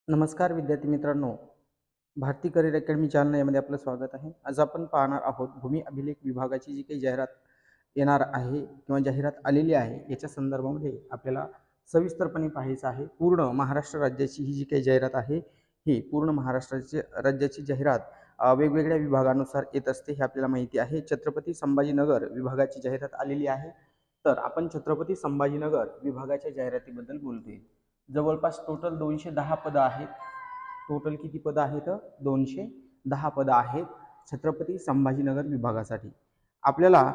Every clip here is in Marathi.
नमस्कार विद्यार्थी मित्रांनो, भारती करिअर अकॅडमी जालना यामध्ये आपलं स्वागत आहे. आज आपण पाहणार आहोत भूमी अभिलेख विभागाची जी काही जाहिरात येणार आहे किंवा जाहिरात आलेली आहे याच्या संदर्भामध्ये आपल्याला सविस्तरपणे पाहायचं आहे. पूर्ण महाराष्ट्र राज्याची ही जी काही जाहिरात आहे ही पूर्ण महाराष्ट्राची राज्याची जाहिरात वेगवेगळ्या विभागानुसार येत असते हे आपल्याला माहिती आहे. छत्रपती संभाजीनगर विभागाची जाहिरात आलेली आहे. तर आपण छत्रपती संभाजीनगर विभागाच्या जाहिरातीबद्दल बोलतोय. जवळपास टोटल 210 पदं आहेत. टोटल किती पदं आहेत? 210 पदं आहेत छत्रपती संभाजीनगर विभागासाठी. आपल्याला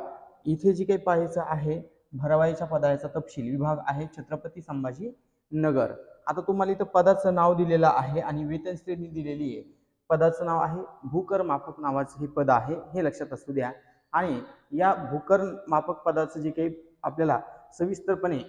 इथे जी काही पाहायचं आहे भरवायच्या पदाचा तपशील विभाग आहे छत्रपती संभाजीनगर. आता तुम्हाला इथं पदाचं नाव दिलेलं आहे आणि वेतन श्रेणी दिलेली आहे. पदाचं नाव आहे भूकर मापक नावाचं हे पद आहे, हे लक्षात असू द्या. आणि या भूकर मापक पदाचं जे काही आपल्याला सविस्तरपणे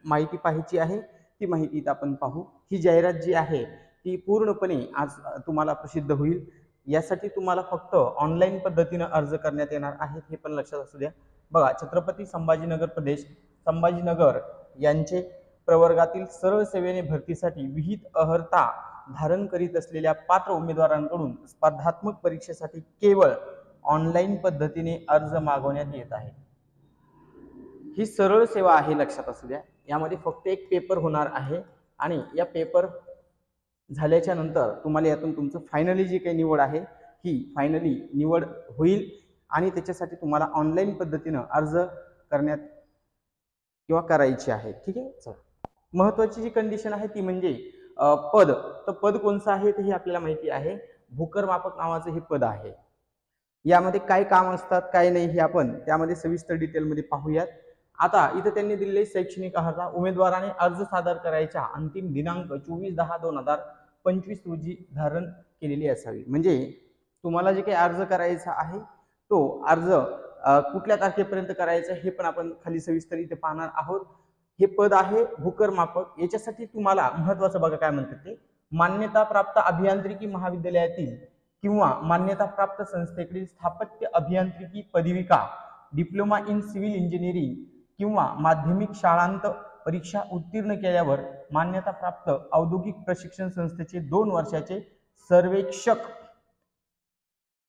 माहिती पाहायची आहे ती माहिती इथं आपण पाहू. ही जाहिरात जी आहे ती पूर्णपणे आज तुम्हाला प्रसिद्ध होईल. यासाठी तुम्हाला फक्त ऑनलाईन पद्धतीने अर्ज करण्यात येणार आहे हे पण लक्षात असू द्या. बघा, छत्रपती संभाजीनगर प्रदेश संभाजीनगर यांचे प्रवर्गातील सरळ सेवेने भरतीसाठी विहित अर्हता धारण करीत असलेल्या पात्र उमेदवारांकडून स्पर्धात्मक परीक्षेसाठी केवळ ऑनलाईन पद्धतीने अर्ज मागवण्यात येत आहे. ही सरळ सेवा आहे, लक्षात असू द्या. यामध्ये फक्त एक पेपर होणार आहे आणि या पेपर झाल्याच्या नंतर तुम्हाला यातून तुमचं फायनली जी काही निवड आहे ही फायनली निवड होईल आणि त्याच्यासाठी तुम्हाला ऑनलाईन पद्धतीने अर्ज करण्यात किंवा करायची आहे. ठीक आहे. चला, महत्त्वाची जी कंडिशन आहे ती म्हणजे पद. तर पद कोणचं आहे ते आपल्याला माहिती आहे. भूकर मापक नावाचं हे पद आहे. यामध्ये काय काम असतात काय नाही हे आपण त्यामध्ये सविस्तर डिटेलमध्ये पाहूयात. आता इथे त्यांनी दिलेले शैक्षणिक अर्हता उमेदवाराने अर्ज सादर करायच्या अंतिम दिनांक 24/10/2025 रोजी धारण केलेली असावी. म्हणजे तुम्हाला जे काही अर्ज करायचा आहे तो अर्ज कुठल्या तारखेपर्यंत करायचा हे पण आपण खाली सविस्तर इथे पाहणार आहोत. हे पद आहे भूकर मापक. याच्यासाठी तुम्हाला महत्त्वाचं बघा काय म्हणतात ते, मान्यता प्राप्त अभियांत्रिकी महाविद्यालयातील किंवा मान्यता प्राप्त संस्थेकडील स्थापत्य अभियांत्रिकी पदविका, डिप्लोमा इन सिव्हिल इंजिनिअरिंग किंवा माध्यमिक शाळांत परीक्षा उत्तीर्ण केल्यावर मान्यता प्राप्त औद्योगिक प्रशिक्षण संस्थेचे 2 वर्षाचे सर्वेक्षक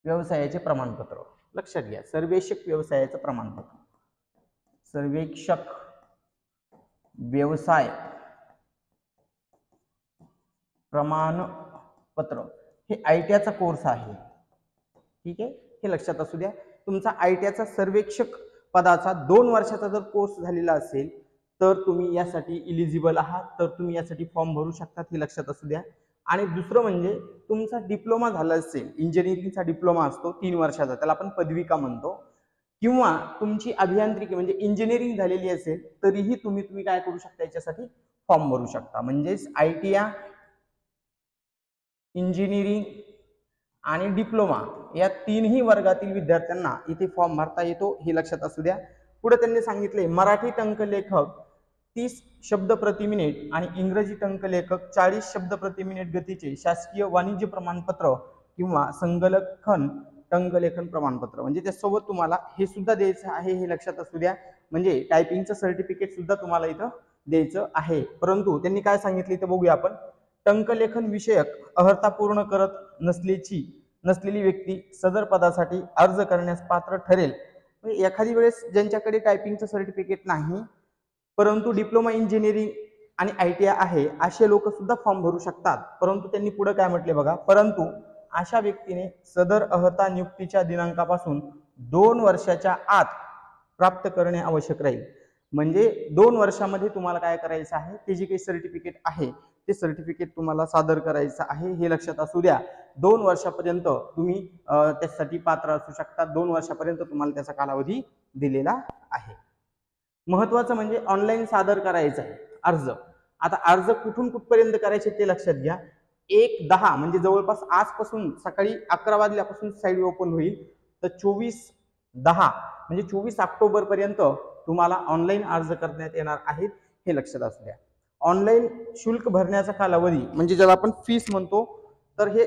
व्यवसायाचे प्रमाणपत्र. लक्षात घ्या, सर्वेक्षक व्यवसायाचं प्रमाणपत्र. सर्वेक्षक व्यवसाय प्रमाणपत्र हे आयटीआयचा कोर्स आहे. ठीक आहे, हे लक्षात असू द्या. तुमचा आयटीआयचा सर्वेक्षक पदाचा 2 वर्षाचा जर कोर्स झालेला असेल तर तुम्ही यासाठी इलिजिबल आहात, तर तुम्ही यासाठी फॉर्म भरू शकता, हे लक्षात असू द्या. आणि दुसरं म्हणजे तुमचा डिप्लोमा झाला असेल, इंजिनिअरिंगचा डिप्लोमा असतो 3 वर्षाचा, त्याला आपण पदविका म्हणतो, किंवा तुमची अभियांत्रिकी म्हणजे इंजिनिअरिंग झालेली असेल तरीही तुम्ही काय करू शकता, याच्यासाठी फॉर्म भरू शकता. म्हणजेच आयटीआय, इंजिनिअरिंग आणि डिप्लोमा या 3ही वर्गातील विद्यार्थ्यांना इथे फॉर्म भरता येतो, हे लक्षात असू द्या. पुढे त्यांनी सांगितले मराठी टंकलेखक 30 शब्द प्रति मिनिट आणि इंग्रजी टंकलेखक 40 शब्द प्रति मिनिट गतीचे शासकीय वाणिज्य प्रमाणपत्र किंवा संगलखन टंकलेखन प्रमाणपत्र. म्हणजे त्यासोबत तुम्हाला हे सुद्धा द्यायचं आहे, हे लक्षात असू द्या. म्हणजे टायपिंगचं सर्टिफिकेट सुद्धा तुम्हाला इथं द्यायचं आहे. परंतु त्यांनी काय सांगितले ते बघूया आपण. टंकलेखन विषयक अर्हता पूर्ण करत नसलेली व्यक्ती सदर पदासाठी अर्ज करण्यास पात्र ठरेल. म्हणजे एखादी वेळेस ज्यांच्याकडे टायपिंगचं सर्टिफिकेट नाही परंतु डिप्लोमा इंजिनिअरिंग आणि आयटीआय आहे असे लोक सुद्धा फॉर्म भरू शकतात. परंतु त्यांनी पुढे काय म्हटले बघा, परंतु अशा व्यक्तीने सदर अर्हता नियुक्तीच्या दिनांकापासून 2 वर्षाच्या आत प्राप्त करणे आवश्यक राहील. म्हणजे 2 वर्षामध्ये तुम्हाला काय करायचं आहे, ते जे काही सर्टिफिकेट आहे ते सर्टिफिकेट तुम्हाला सादर करायचं आहे, हे लक्षात असू द्या. 2 वर्षापर्यंत तुम्ही त्यासाठी पात्र असू शकता. 2 वर्षापर्यंत तुम्हाला त्याचा कालावधी दिलेला आहे. महत्वाचं म्हणजे ऑनलाईन सादर करायचं आहे अर्ज. आता अर्ज कुठून कुठपर्यंत करायचे ते लक्षात घ्या. 1/10 म्हणजे जवळपास आजपासून सकाळी 11 वाजल्यापासून साईट ओपन होईल, तर 24/10 म्हणजे 24 ऑक्टोबर पर्यंत तुम्हाला ऑनलाईन अर्ज करण्यात येणार आहेत, हे लक्षात असू द्या. ऑनलाईन शुल्क भरण्याचा कालावधी म्हणजे ज्याला आपण फीस म्हणतो, तर हे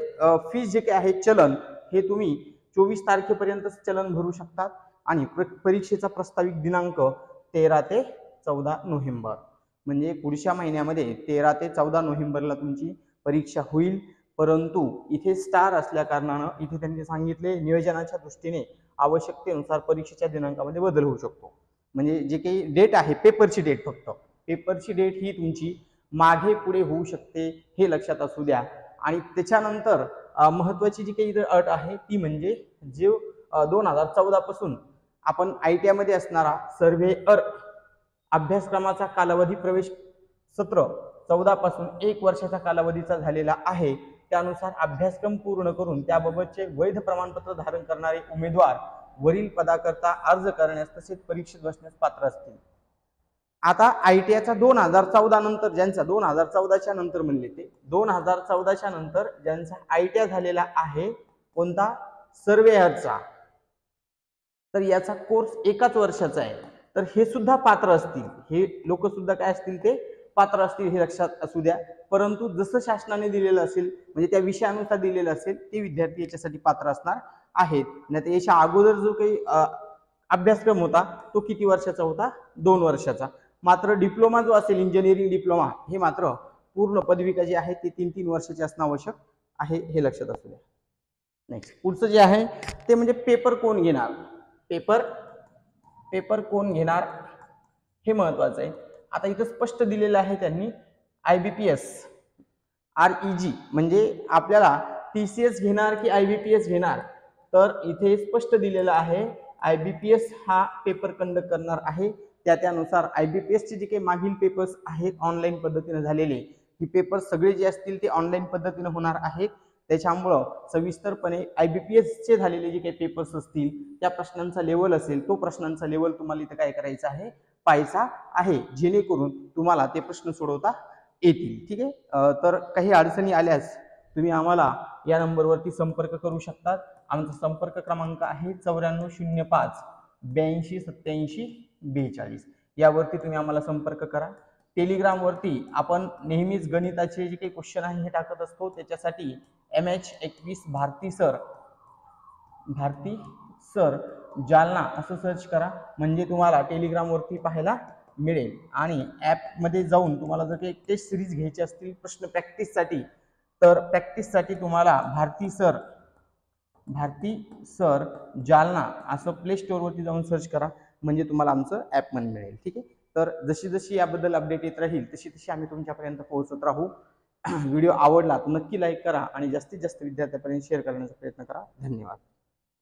फीस जे काही आहे चलन हे तुम्ही 24 तारखेपर्यंत चलन भरू शकतात आणि परीक्षेचा प्रस्तावित दिनांक 13 ते 14 नोव्हेंबर म्हणजे पुढच्या महिन्यामध्ये 13 ते 14 नोव्हेंबरला तुमची परीक्षा होईल, परंतु इथे स्टार असल्या कारणानं इथे त्यांनी सांगितले नियोजनाच्या दृष्टीने आवश्यकतेनुसार परीक्षेच्या दिनांकामध्ये बदल होऊ शकतो. म्हणजे जे काही डेट आहे पेपरची डेट, फक्त पेपरची डेट ही तुमची मागे पुढे होऊ शकते, हे लक्षात असू द्या. आणि त्याच्यानंतर महत्त्वाची जी काही अट आहे ती म्हणजे जे 2014 पासून आपण ITI मध्ये असणारा सर्व्हेअर अभ्यासक्रमाचा कालावधी प्रवेश सत्र 14 पासून 1 वर्षाच्या कालावधीचा झालेला आहे, त्यानुसार अभ्यासक्रम पूर्ण करून त्याबाबतचे वैध प्रमाणपत्र धारण करणारे उमेदवार वरील पदाकरता अर्ज करण्यास तसेच परीक्षेत बसण्यास पात्र असतील. आता ITIचा 2014 नंतर ज्यांचा 2014च्या नंतर म्हणले ते 2014च्या नंतर ज्यांचा ITI झालेला आहे कोणता सर्वेअरचा, तर याचा कोर्स 1 वर्षाचा आहे, तर हे सुद्धा पात्र असतील. हे लोक सुद्धा काय असतील, ते पात्र असतील, हे लक्षात असू द्या. परंतु जसं शासनाने दिलेलं असेल म्हणजे त्या विषयानुसार दिलेलं असेल ते विद्यार्थी याच्यासाठी पात्र असणार आहेत. नाही तर याच्या अगोदर जो काही अभ्यासक्रम होता तो किती वर्षाचा होता, 2 वर्षाचा. मात्र डिप्लोमा जो असेल इंजिनिअरिंग डिप्लोमा हे मात्र पूर्ण पदविका जी आहे ती 3-3 वर्षाची असणं आवश्यक आहे, हे लक्षात असू द्या. नेक्स्ट पुढचं जे आहे ते म्हणजे पेपर कोण घेणार. पेपर कोण घेणार हे महत्वाचं आहे. आता इथं स्पष्ट दिलेलं आहे त्यांनी IBPS REG म्हणजे आपल्याला TCS घेणार की IBPS घेणार, तर इथे स्पष्ट दिलेलं आहे IBPS हा पेपर कंडक्ट करणार आहे. त्यानुसार IBPS चे जे काही मागील पेपर्स आहेत ऑनलाईन पद्धतीने झालेले, ही पेपर सगळे जे असतील ते ऑनलाईन पद्धतीने होणार आहेत. त्याच्यामुळं सविस्तरपणे IBPS चे झालेले जे काही पेपर्स असतील त्या प्रश्नांचा लेवल असेल तो प्रश्नांचा लेवल तुम्हाला इथं काय करायचा आहे, पाहायचा आहे, जेणेकरून तुम्हाला ते प्रश्न सोडवता येतील. ठीक आहे. तर काही अडचणी आल्यास तुम्ही आम्हाला या नंबरवरती संपर्क करू शकतात. आमचा संपर्क क्रमांक आहे 9405 82 87 42. यावरती तुम्ही आम्हाला संपर्क करा. टेलिग्रामवरती आपण नेहमीच गणिताचे जे काही क्वेश्चन आहे हे टाकत असतो, त्याच्यासाठी MH21 भारती सर जालना असं सर्च करा, म्हणजे तुम्हाला टेलिग्रामवरती पाहायला मिळेल. आणि ॲपमध्ये जाऊन तुम्हाला जर काही टेस्ट सिरीज घ्यायची असतील प्रश्न प्रॅक्टिससाठी, तर प्रॅक्टिससाठी तुम्हाला भारती सर जालना असं प्ले स्टोअरवरती जाऊन सर्च करा, म्हणजे तुम्हाला आमचं ॲप मिळेल. ठीक आहे. तर जशी जशी याबद्दल अपडेट येत राहील तशी तशी आम्ही तुमच्यापर्यंत पोहोचत राहू. व्हिडिओ आवडला तर नक्की लाईक करा आणि जास्तीत जास्त विद्यार्थ्यांपर्यंत शेअर करण्याचा प्रयत्न करा. धन्यवाद.